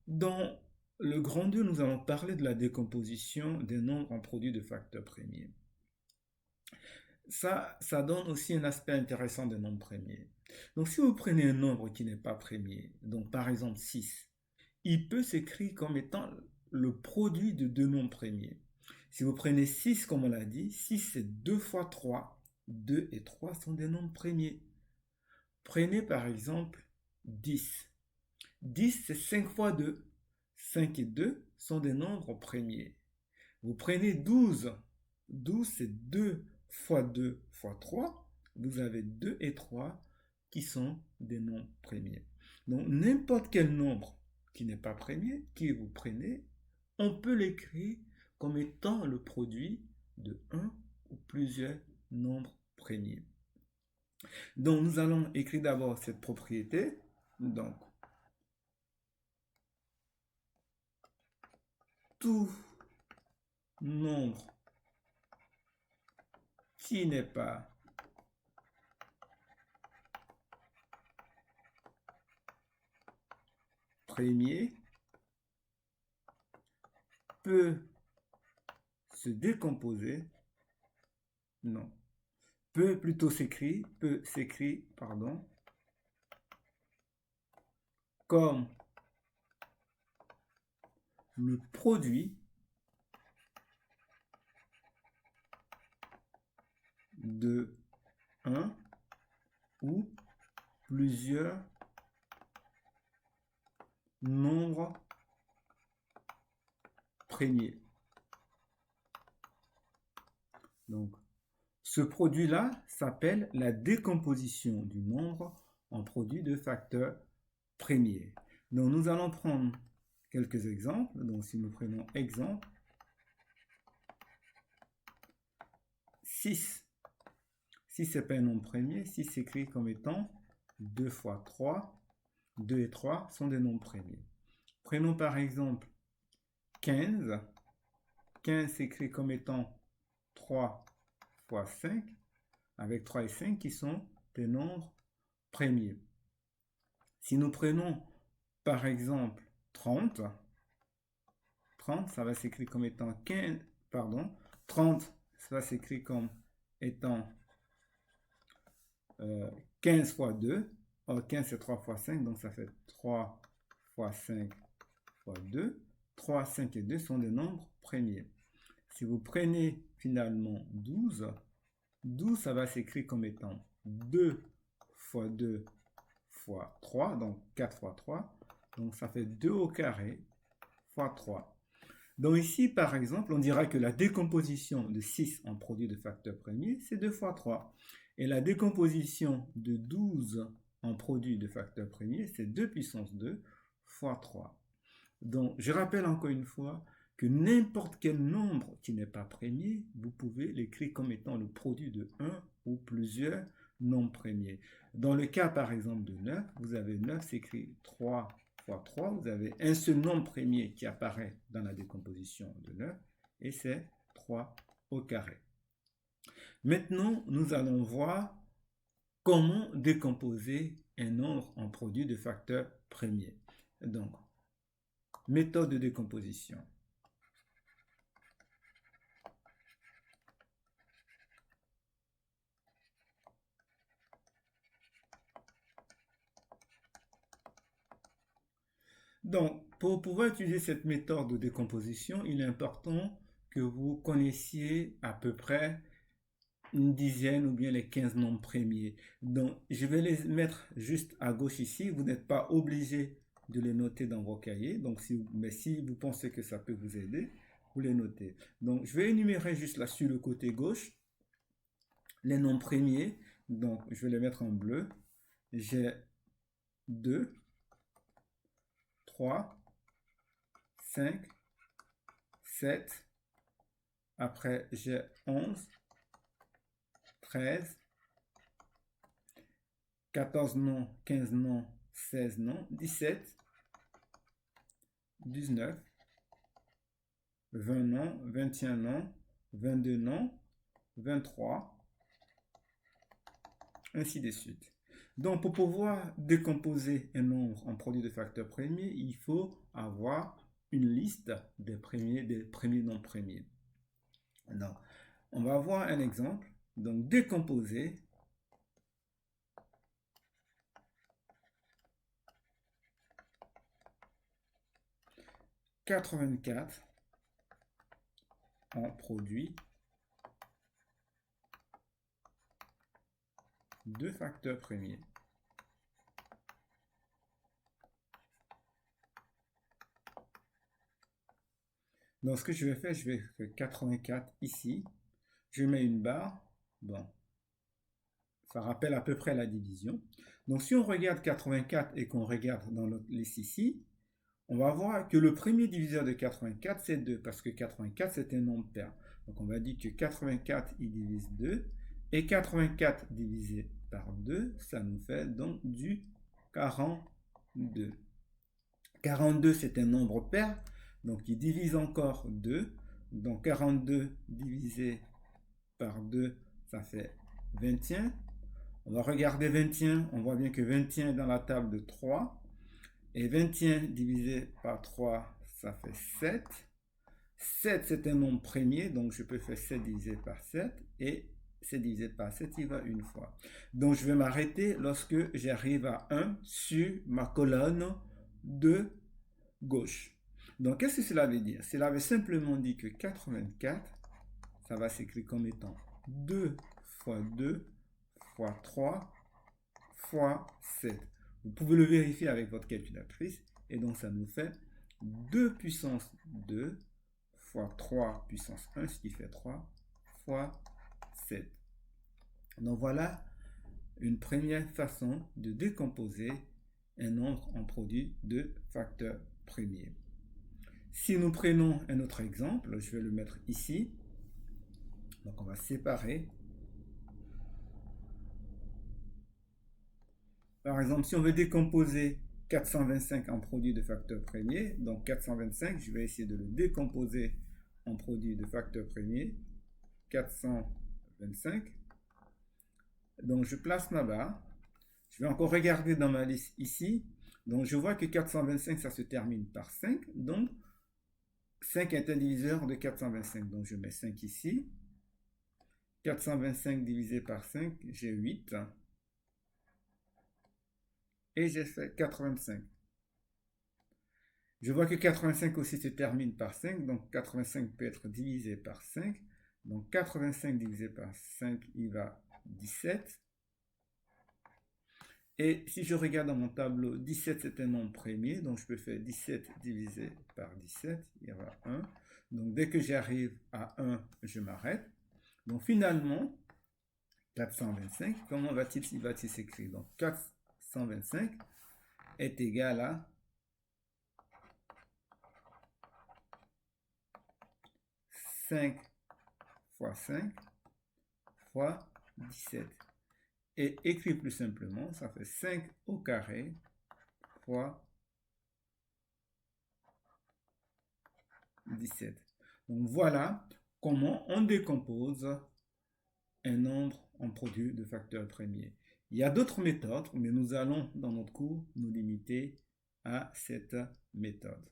Dans le grand 2, nous allons parler de la décomposition des nombres en produits de facteurs premiers. Ça donne aussi un aspect intéressant des nombres premiers. Donc, si vous prenez un nombre qui n'est pas premier, donc par exemple 6, il peut s'écrire comme étant le produit de deux nombres premiers. Si vous prenez 6, comme on l'a dit, 6 c'est 2 fois 3. 2 et 3 sont des nombres premiers. Prenez par exemple 10. 10 c'est 5 fois 2. 5 et 2 sont des nombres premiers. Vous prenez 12. 12 c'est 2 fois 2 fois 3. Vous avez 2 et 3 qui sont des nombres premiers. Donc n'importe quel nombre qui n'est pas premier, que vous prenez, on peut l'écrire comme étant le produit de un ou plusieurs nombres premiers. Donc nous allons écrire d'abord cette propriété. Donc tout nombre qui n'est pas premier peut se décomposer, non, peut s'écrire, pardon, comme le produit de un ou plusieurs nombres premiers. Donc, ce produit-là s'appelle la décomposition du nombre en produit de facteurs premiers. Donc, nous allons prendre quelques exemples. Donc, si nous prenons exemple, 6. 6, ce n'est pas un nombre premier. 6 s'écrit comme étant 2 fois 3. 2 et 3 sont des nombres premiers. Prenons par exemple 15. 15 s'écrit comme étant 3 fois 5, avec 3 et 5 qui sont des nombres premiers. Si nous prenons par exemple 30, 30 ça va s'écrire comme étant 15, pardon, 30 ça va s'écrire comme étant 15 fois 2. Or 15 c'est 3 fois 5, donc ça fait 3 fois 5 fois 2. 3, 5 et 2 sont des nombres premiers. Si vous prenez finalement 12, 12 ça va s'écrire comme étant 2 fois 2 fois 3, donc 4 fois 3. Donc ça fait 2 au carré fois 3. Donc ici, par exemple, on dira que la décomposition de 6 en produit de facteurs premiers, c'est 2 fois 3. Et la décomposition de 12 en produit de facteurs premiers, c'est 2 puissance 2 fois 3. Donc, je rappelle encore une fois que n'importe quel nombre qui n'est pas premier, vous pouvez l'écrire comme étant le produit de un ou plusieurs nombres premiers. Dans le cas, par exemple, de 9, vous avez 9 s'écrit 3 fois 3. Vous avez un seul nombre premier qui apparaît dans la décomposition de 9, et c'est 3 au carré. Maintenant, nous allons voir comment décomposer un nombre en produit de facteurs premiers. Donc, méthode de décomposition. Donc, pour pouvoir utiliser cette méthode de décomposition, il est important que vous connaissiez à peu près une dizaine ou bien les 15 nombres premiers. Donc, je vais les mettre juste à gauche ici. Vous n'êtes pas obligé de les noter dans vos cahiers. Donc, mais si vous pensez que ça peut vous aider, vous les notez. Donc, je vais énumérer juste là sur le côté gauche les nombres premiers. Donc, je vais les mettre en bleu. J'ai 2, 3, 5, 7. Après, j'ai 11, 13, 14 noms, 15 noms, 16 noms, 17, 19, 20 noms, 21 noms, 22 noms, 23, ainsi de suite. Donc, pour pouvoir décomposer un nombre en produit de facteurs premiers, il faut avoir une liste des premiers nombres premiers. Donc, on va voir un exemple. Donc, décomposer 84 en produit de facteurs premiers. Donc, ce que je vais faire, je vais faire 84 ici. Je mets une barre. Bon, ça rappelle à peu près la division. Donc, si on regarde 84 et qu'on regarde dans notre liste ici, on va voir que le premier diviseur de 84, c'est 2, parce que 84, c'est un nombre pair. Donc, on va dire que 84, il divise 2, et 84 divisé par 2, ça nous fait donc du 42. 42, c'est un nombre pair, donc il divise encore 2. Donc 42 divisé par 2, ça fait 21. On va regarder 21, on voit bien que 21 est dans la table de 3. Et 21 divisé par 3, ça fait 7. 7, c'est un nombre premier, donc je peux faire 7 divisé par 7. Et 7 divisé par 7, il va une fois. Donc je vais m'arrêter lorsque j'arrive à 1 sur ma colonne de gauche. Donc qu'est-ce que cela veut dire? Cela veut simplement dire que 84, ça va s'écrire comme étant 2 fois 2 fois 3 fois 7. Vous pouvez le vérifier avec votre calculatrice. Et donc, ça nous fait 2 puissance 2 fois 3 puissance 1, ce qui fait 3 fois 7. Donc, voilà une première façon de décomposer un nombre en produit de facteurs premiers. Si nous prenons un autre exemple, je vais le mettre ici. Donc, on va séparer. Par exemple, si on veut décomposer 425 en produit de facteurs premiers, donc 425, je vais essayer de le décomposer en produit de facteurs premiers. 425. Donc, je place ma barre. Je vais encore regarder dans ma liste ici. Donc, je vois que 425, ça se termine par 5. Donc, 5 est un diviseur de 425. Donc, je mets 5 ici. 425 divisé par 5, j'ai 8. Et j'ai fait 85. Je vois que 85 aussi se termine par 5, donc 85 peut être divisé par 5. Donc 85 divisé par 5, il va 17. Et si je regarde dans mon tableau, 17 c'est un nombre premier, donc je peux faire 17 divisé par 17, il y aura 1. Donc dès que j'arrive à 1, je m'arrête. Donc finalement, 425, comment va-t-il s'écrire? Donc 425 est égal à 5 fois 5 fois 17. Et écrit plus simplement, ça fait 5 au carré fois 17. Donc voilà comment on décompose un nombre en produit de facteurs premiers. Il y a d'autres méthodes, mais nous allons dans notre cours nous limiter à cette méthode.